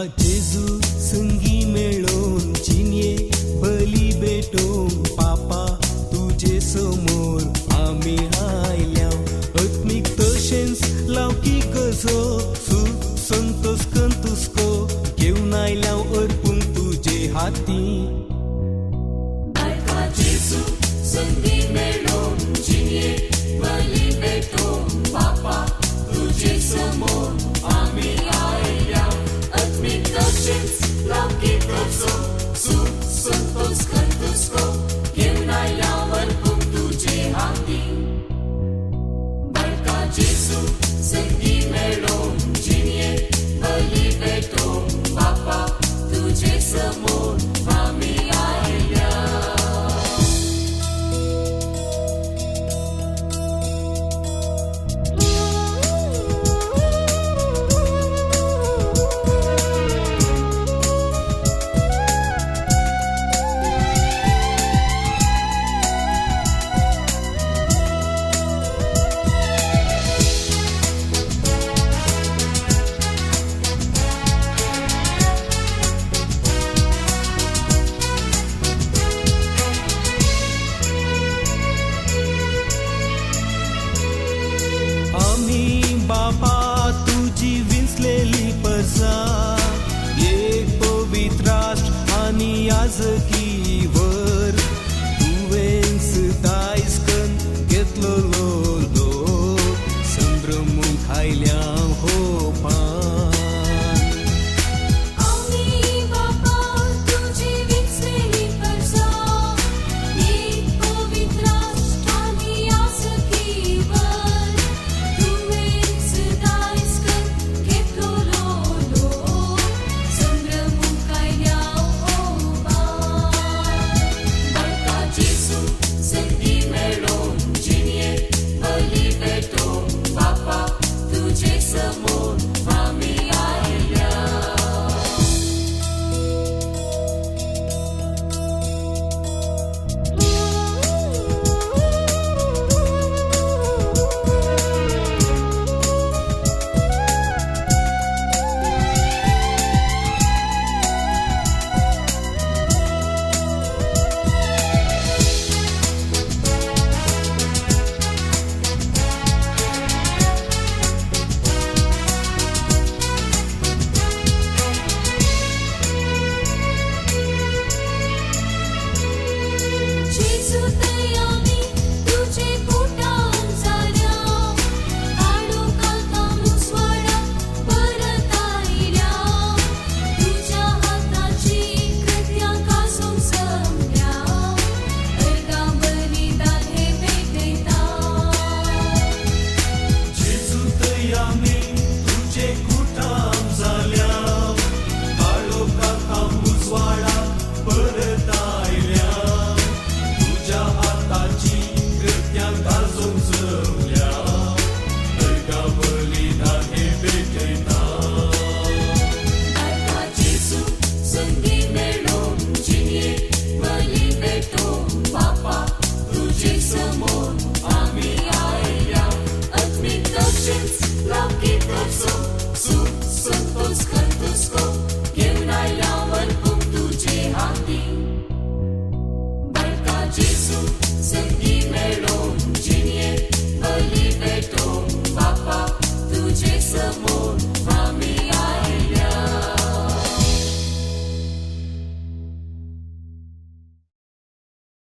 जेजू संगी मेळोन चिन्ये बली भेटोन पापा तुझे समोर आमी आयल्या आत्मीक तशेंच लौकीक गजो सुख संतोष कंतुस्को घेवन आयल्या अर्पून तुझे हाती जेजू संगी मेळोन चिन्ये बली भेटोन पापा तुझे समोर आमी आयल्या आत्मीक तशेंच लौकीक गजो सुख संतोष कंतुस्को घेवन आयल्या अर्पून तुझे हाती जेजू संगी मेळोन चिन्ये बली भेटोन पापा तुझे समोर आमी आयल्या बापा तुझी विंचलेली पजा एक पवित्र राष्ट्र आणि याजकी